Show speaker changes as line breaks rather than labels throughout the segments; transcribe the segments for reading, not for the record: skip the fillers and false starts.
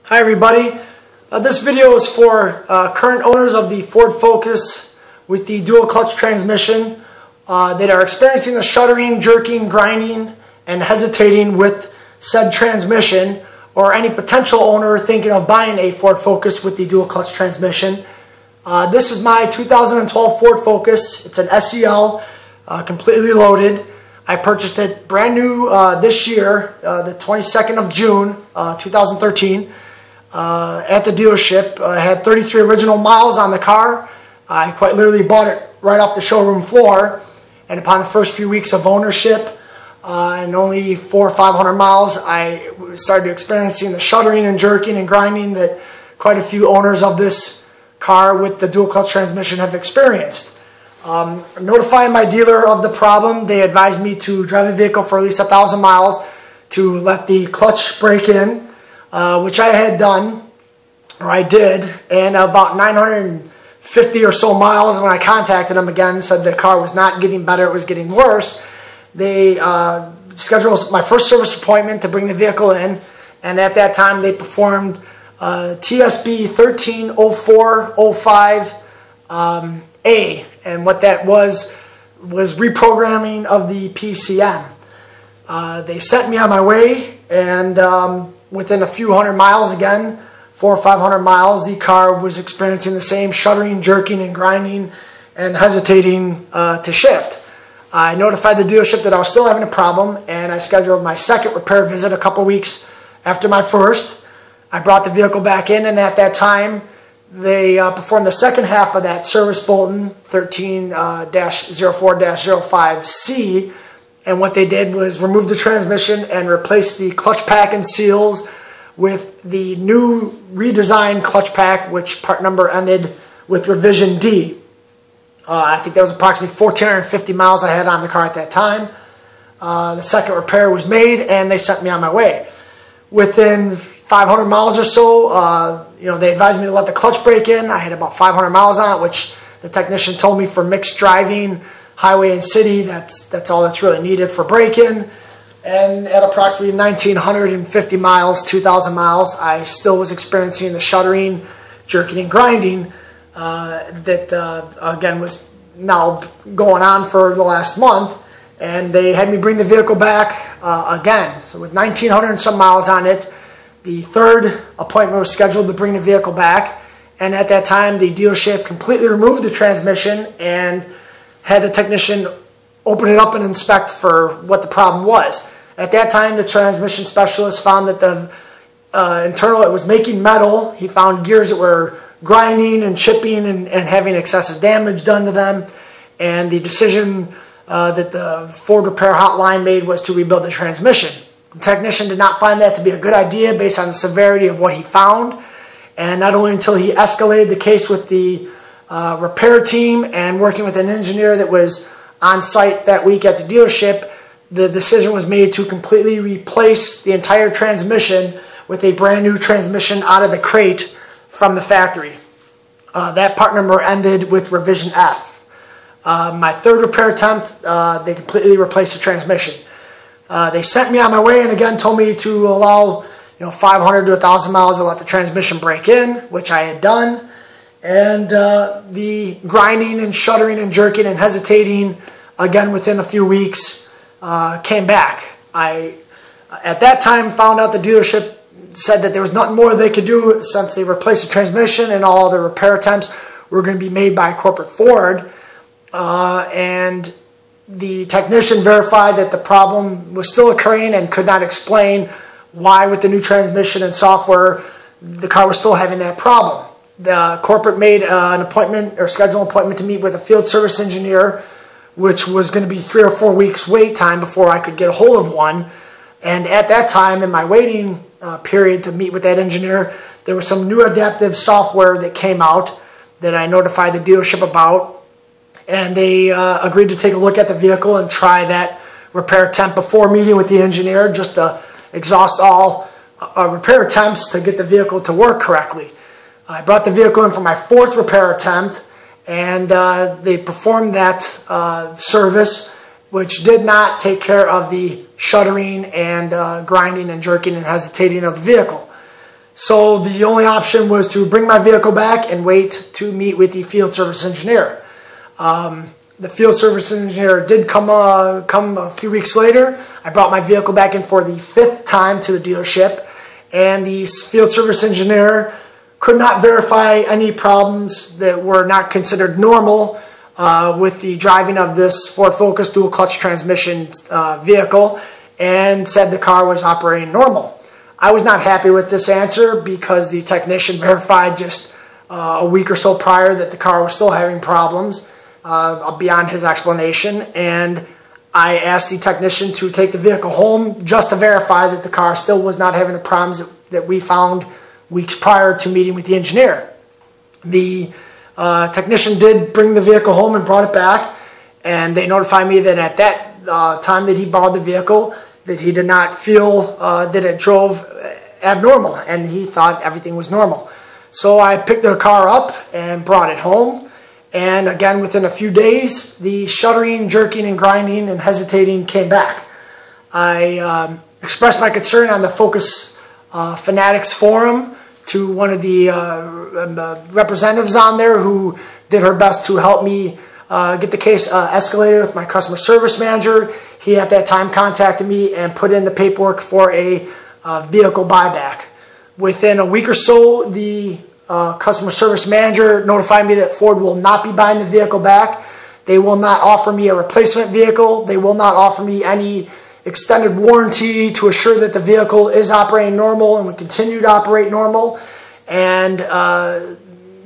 Hi everybody, this video is for current owners of the Ford Focus with the dual clutch transmission that are experiencing the shuddering, jerking, grinding, and hesitating with said transmission, or any potential owner thinking of buying a Ford Focus with the dual clutch transmission. This is my 2012 Ford Focus. It's an SEL, completely loaded. I purchased it brand new this year, the 22nd of June, 2013. At the dealership. I had 33 original miles on the car. I quite literally bought it right off the showroom floor, and upon the first few weeks of ownership and only 400 or 500 miles, I started experiencing the shuddering and jerking and grinding that quite a few owners of this car with the dual clutch transmission have experienced. Notifying my dealer of the problem, they advised me to drive the vehicle for at least 1,000 miles to let the clutch break in, which I had done, or I did, and about 950 or so miles when I contacted them again, said the car was not getting better, it was getting worse. They scheduled my first service appointment to bring the vehicle in, and at that time they performed TSB 130405A, and what that was reprogramming of the PCM. They sent me on my way, and within a few hundred miles, again, 400 or 500 miles, the car was experiencing the same shuddering, jerking, and grinding, and hesitating to shift. I notified the dealership that I was still having a problem, and I scheduled my second repair visit a couple weeks after my first. I brought the vehicle back in, and at that time, they performed the second half of that service bulletin, 13-04-05C, and what they did was remove the transmission and replace the clutch pack and seals with the new redesigned clutch pack, which part number ended with revision D. I think that was approximately 1,450 miles I had on the car at that time. The second repair was made, and they sent me on my way. Within 500 miles or so, they advised me to let the clutch break in. I had about 500 miles on it, which the technician told me for mixed driving, highway and city, that's all that's really needed for break-in. And at approximately 1,950 miles, 2,000 miles, I still was experiencing the shuddering, jerking, and grinding that, again, was now going on for the last month. And they had me bring the vehicle back again. So with 1,900 and some miles on it, the third appointment was scheduled to bring the vehicle back. And at that time, the dealership completely removed the transmission and had the technician open it up and inspect for what the problem was. At that time, the transmission specialist found that the internal, it was making metal. He found gears that were grinding and chipping and having excessive damage done to them. And the decision that the Ford Repair Hotline made was to rebuild the transmission. The technician did not find that to be a good idea based on the severity of what he found. And not only until he escalated the case with the repair team and working with an engineer that was on site that week at the dealership, the decision was made to completely replace the entire transmission with a brand new transmission out of the crate from the factory. That part number ended with revision F. My third repair attempt, they completely replaced the transmission. They sent me on my way and again told me to allow 500 to 1,000 miles to let the transmission break in, which I had done. And the grinding and shuddering and jerking and hesitating, again within a few weeks, came back. I, at that time, found out the dealership said that there was nothing more they could do since they replaced the transmission and all the repair attempts were going to be made by corporate Ford. And the technician verified that the problem was still occurring and could not explain why with the new transmission and software the car was still having that problem. The corporate made an appointment or scheduled an appointment to meet with a field service engineer, which was going to be 3 or 4 weeks wait time before I could get a hold of one. And at that time, in my waiting period to meet with that engineer, there was some new adaptive software that came out that I notified the dealership about. And they agreed to take a look at the vehicle and try that repair attempt before meeting with the engineer, just to exhaust all repair attempts to get the vehicle to work correctly. I brought the vehicle in for my fourth repair attempt, and they performed that service, which did not take care of the shuddering and grinding and jerking and hesitating of the vehicle. So the only option was to bring my vehicle back and wait to meet with the field service engineer. The field service engineer did come a few weeks later. I brought my vehicle back in for the 5th time to the dealership, and the field service engineer could not verify any problems that were not considered normal with the driving of this Ford Focus dual clutch transmission vehicle, and said the car was operating normal. I was not happy with this answer because the technician verified just a week or so prior that the car was still having problems beyond his explanation, and I asked the technician to take the vehicle home just to verify that the car still was not having the problems that we found weeks prior to meeting with the engineer. The technician did bring the vehicle home and brought it back, and they notified me that at that time that he borrowed the vehicle, that he did not feel that it drove abnormal, and he thought everything was normal. So I picked the car up and brought it home, and again within a few days the shuddering, jerking, and grinding and hesitating came back. I expressed my concern on the Focus Fanatics forum to one of the representatives on there, who did her best to help me get the case escalated with my customer service manager. He at that time contacted me and put in the paperwork for a vehicle buyback. Within a week or so, the customer service manager notified me that Ford will not be buying the vehicle back. They will not offer me a replacement vehicle. They will not offer me any extended warranty to assure that the vehicle is operating normal and will continue to operate normal. And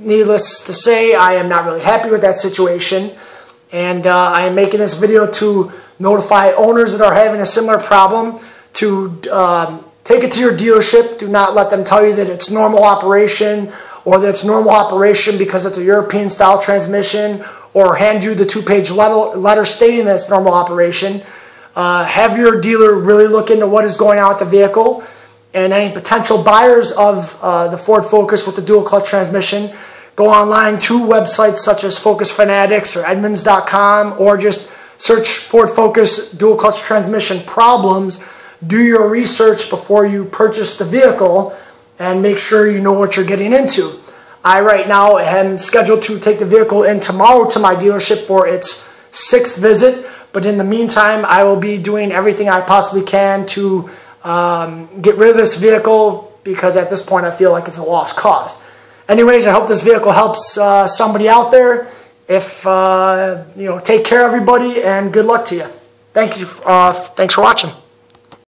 needless to say, I am not really happy with that situation. And I am making this video to notify owners that are having a similar problem to take it to your dealership. Do not let them tell you that it's normal operation, or that it's normal operation because it's a European style transmission, or hand you the 2-page letter stating that it's normal operation. Have your dealer really look into what is going on with the vehicle, and any potential buyers of the Ford Focus with the dual clutch transmission, go online to websites such as Focus Fanatics or Edmunds.com, or just search Ford Focus dual clutch transmission problems. Do your research before you purchase the vehicle and make sure you know what you're getting into. I right now am scheduled to take the vehicle in tomorrow to my dealership for its 6th visit, but in the meantime I will be doing everything I possibly can to get rid of this vehicle, because at this point I feel like it's a lost cause. Anyways, I hope this vehicle helps somebody out there. If take care, everybody, and good luck to you. Thanks for watching.